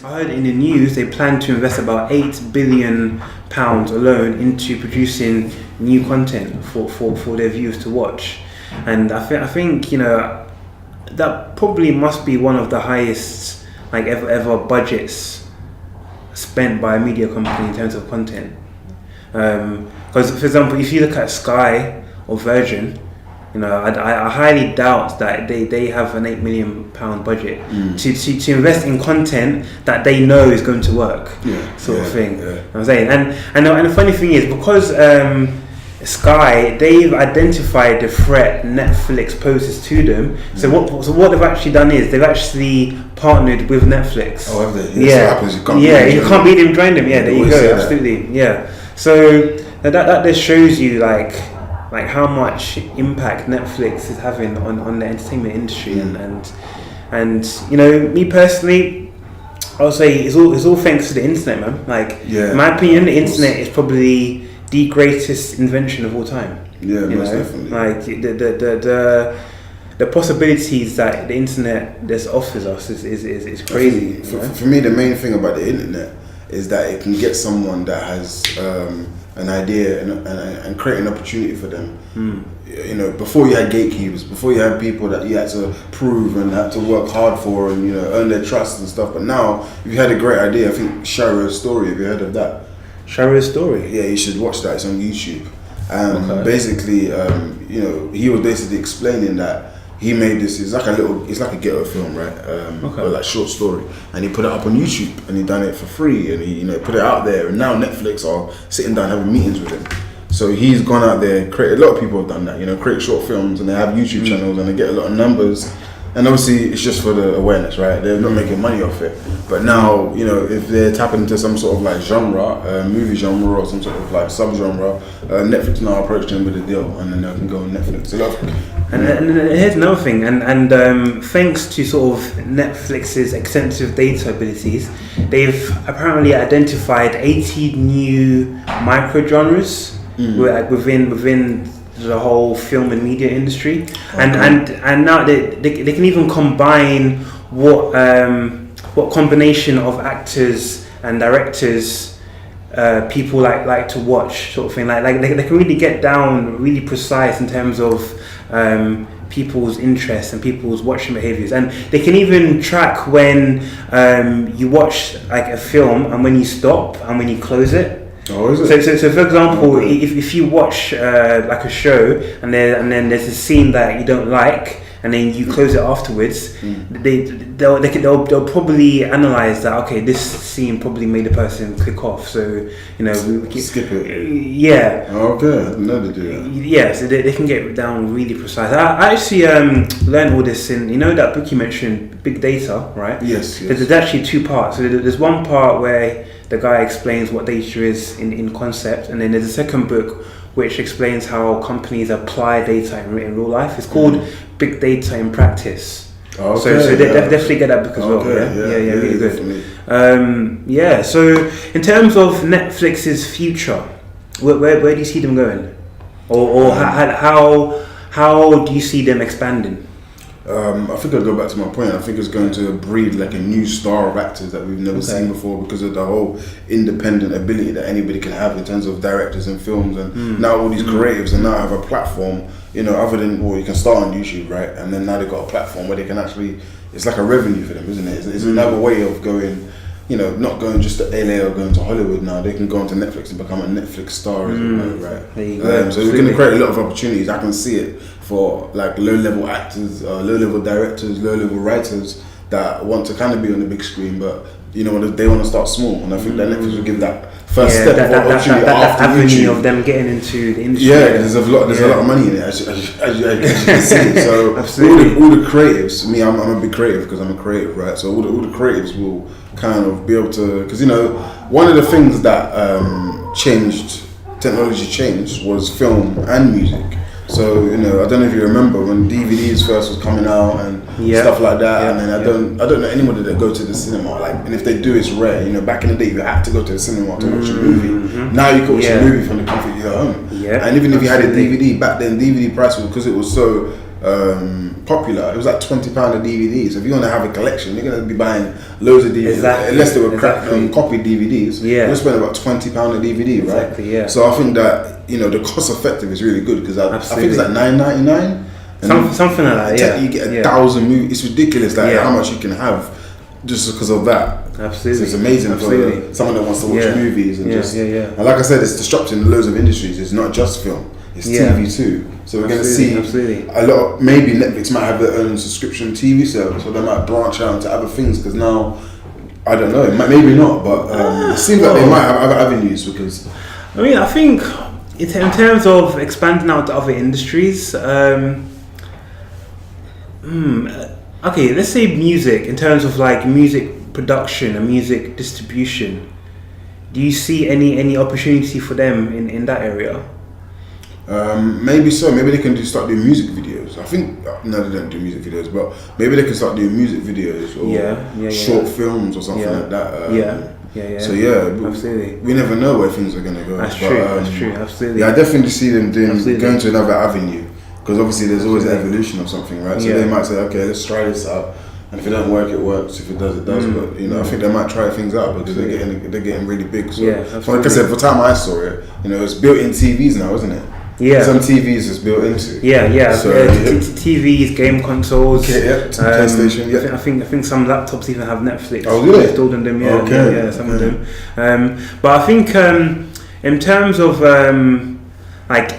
I heard in the news they plan to invest about £8 billion alone into producing new content for their viewers to watch, and I think that probably must be one of the highest ever budgets spent by a media company in terms of content. Because for example, if you look at Sky or Virgin, I highly doubt that they have an £8 million budget to invest in content that they know is going to work, sort of thing. I'm saying, and the funny thing is, because Sky, they've identified the threat Netflix poses to them. So what they've actually done is they've actually partnered with Netflix. Oh, have they? Yeah. You can't beat them, join them. Yeah, there you go. Absolutely. That. Yeah. So that just shows you like how much impact Netflix is having on the entertainment industry, and me personally, I'll say it's all thanks to the internet, man. In my opinion, the internet is probably the greatest invention of all time. Yeah, most definitely. Like the possibilities that the internet just offers us is crazy. For me, the main thing about the internet is that it can get someone that has an idea and create an opportunity for them. Before you had gatekeepers, before you had people that you had to prove and had to work hard for and earn their trust and stuff. But now, if you had a great idea, I think Shara's Story. Have you heard of that? Shara's Story. Yeah, you should watch that. It's on YouTube. Basically, he was basically explaining that he made this. It's like a ghetto film, right? Or like short story, and he put it up on YouTube, and he done it for free, and he put it out there. And now Netflix are sitting down having meetings with him. So he's gone out there, a lot of people have done that, create short films, and they have YouTube channels, and they get a lot of numbers. And obviously, it's just for the awareness, right? They're not making money off it. But now, if they're tapping into some sort of genre, movie genre or some sort of sub-genre, Netflix now approached them with a deal, and then they can go on Netflix. And here's another thing, and thanks to sort of Netflix's extensive data abilities, they've apparently identified 80 new micro-genres within the whole film and media industry, and now they can even combine what combination of actors and directors people like to watch, sort of thing. Like they can really get down really precise in terms of people's interests and people's watching behaviors, and they can even track when you watch a film and when you stop and when you close it. Oh, is it? So for example, if you watch a show and then there's a scene that you don't like, and then you close it afterwards, they'll probably analyze that. Okay, this scene probably made the person click off. So we skip it. Yeah. Okay, I didn't know they do that. Yeah, so they can get down really precise. I actually learned all this in that book you mentioned, Big Data, right? Yes. There's actually two parts. So there's one part where the guy explains what data is in concept, and then there's a second book which explains how companies apply data in real life. It's called Big Data in Practice. Okay, so definitely get that book as well. Yeah, really good. So in terms of Netflix's future, where do you see them going, or how do you see them expanding? I think I'll go back to my point. I think it's going to breed a new star of actors that we've never seen before, because of the whole independent ability that anybody can have in terms of directors and films, and now all these creatives and now have a platform, other than, you can start on YouTube, right? And then now they've got a platform where they can actually, it's like a revenue for them, isn't it? It's another way of going, not going just to LA or going to Hollywood now. They can go onto Netflix and become a Netflix star, right? There you go. So it's going to create a lot of opportunities. I can see it for low-level actors, low-level directors, low-level writers that want to kind of be on the big screen, but they want to start small. And I think that Netflix will give that first step of opportunity after avenue YouTube. of them getting into the industry. Yeah, there's a lot of money in it, as you can see. So all the creatives, me, I'm a big creative because I'm a creative, right? So all the creatives will kind of be able to, because one of the things that technology changed was film and music. So I don't know if you remember when DVDs first was coming out and stuff like that, and then I don't know anybody that go to the cinema, and if they do, it's rare. Back in the day, you had to go to the cinema to watch a movie. Now you can watch a movie from the comfort of your home. And even if you had a DVD back then, DVD price was, because it was so popular, it was like £20 a DVD. So if you want to have a collection, you're going to be buying loads of DVDs. Exactly. Unless they were copied DVDs. Yeah. You're spending about £20 a DVD, right? Exactly, yeah. So I think that, the cost effective is really good, because I think it's like $9.99. Something like that, yeah. You get 1,000 movies. It's ridiculous, like how much you can have just because of that. Absolutely. So it's amazing for someone that wants to watch movies and and like I said, it's disrupting loads of industries. It's not just film, it's TV too. So we're going to see a lot of, maybe Netflix might have their own subscription TV service, or they might branch out into other things, because now, I don't know, maybe not, but it seems like they might have other avenues, because... I think in terms of expanding out to other industries, okay, let's say music, in terms of like music production and music distribution, do you see any opportunity for them in that area? Maybe so. Maybe they can start doing music videos. I think no, they don't do music videos, but maybe they can start doing music videos or short films or something like that. Yeah. So yeah, absolutely. We never know where things are gonna go. That's true. Absolutely. Yeah, I definitely see them going to another avenue, because obviously there's always an evolution of something, right? So they might say, okay, let's try this out, and if it doesn't work, it works. If it does, it does. But I think they might try things out, because they're getting really big. So like I said, for the time I saw it, it's built-in TVs now, isn't it? Yeah. Some TVs is built into. Yeah. So, TVs, game consoles. PlayStation. I think some laptops even have Netflix installed in them. Some of them. But I think in terms of like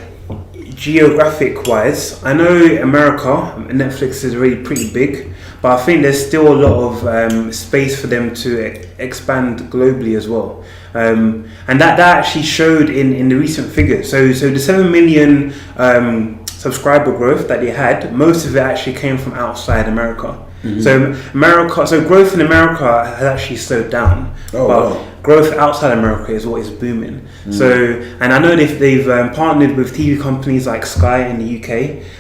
geographic wise, I know America, Netflix is really pretty big, but I think there's still a lot of space for them to expand globally as well. And that actually showed in the recent figures. So the 7 million subscriber growth that they had, most of it actually came from outside America. Mm-hmm. So growth in America has actually slowed down, growth outside America is what is booming. Mm. So, and I know they've partnered with TV companies like Sky in the UK,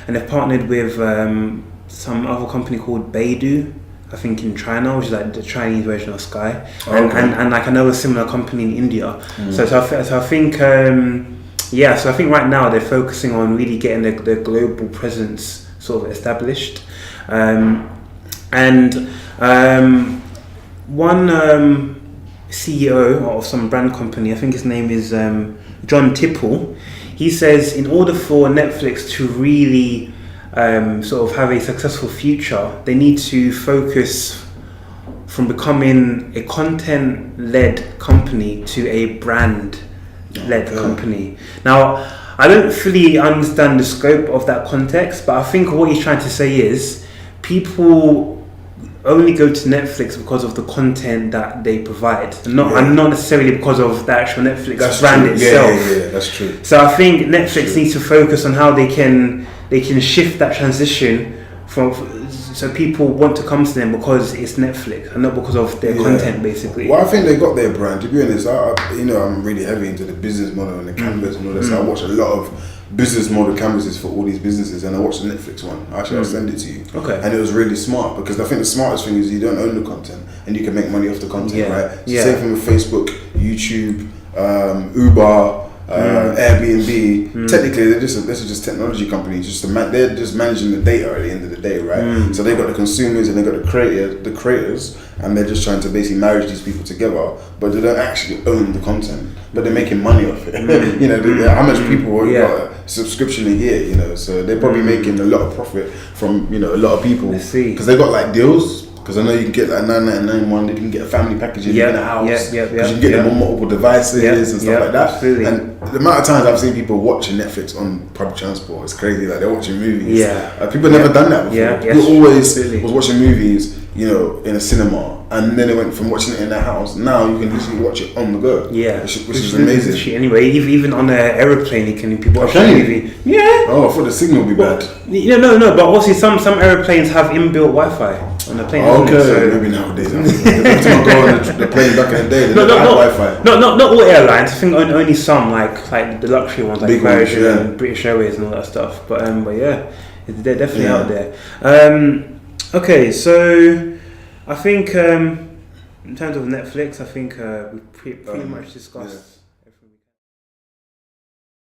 and they've partnered with some other company called Beidou, I think in China, which is like the Chinese version of Sky, and like I know a similar company in India. Mm. So I think so I think right now they're focusing on really getting their global presence sort of established. One CEO of some brand company, I think his name is John Tipple, he says in order for Netflix to really sort of have a successful future, they need to focus from becoming a content-led company to a brand-led company. Now, I don't fully understand the scope of that context, but I think what he's trying to say is people only go to Netflix because of the content that they provide, and not necessarily because of the actual Netflix brand itself. Yeah, that's true. So I think Netflix needs to focus on how they can shift that transition so people want to come to them because it's Netflix and not because of their content, basically. Well, I think they got their brand. To be honest, I'm really heavy into the business model and the canvas and all that. So I watch a lot of business model canvases for all these businesses, and I watched the Netflix one. Actually, I'll send it to you. Okay. And it was really smart, because I think the smartest thing is you don't own the content and you can make money off the content, right? So same thing with Facebook, YouTube, Uber, Airbnb. Technically, this is just technology companies. They're just managing the data at the end of the day, right? So they got the consumers and they got the creators, and they're just trying to basically marry these people together, but they don't actually own the content, but they're making money off it. How much people got a subscription a year? So they're probably making a lot of profit from a lot of people, because they got like deals. Because I know you can get like $9.99 one, you can get a family package in a house. You can get them on multiple devices and stuff like that. Absolutely. And the amount of times I've seen people watching Netflix on public transport, it's crazy. Like they're watching movies. People never done that before. People always was watching movies, in a cinema, and then they went from watching it in their house. Now you can literally watch it on the go. Which is amazing. Anyway, even on an aeroplane, you can watch a movie. Oh, I thought the signal would be bad. No. But obviously, some aeroplanes have inbuilt Wi-Fi on the plane. Okay, so maybe nowadays. Every time I go on the plane back in the day, they didn't have Wi-Fi. Not all airlines. I think only some, like the luxury ones, like American and British Airways and all that stuff. But yeah, they're definitely out there. Okay, so I think in terms of Netflix, I think we've pretty much discussed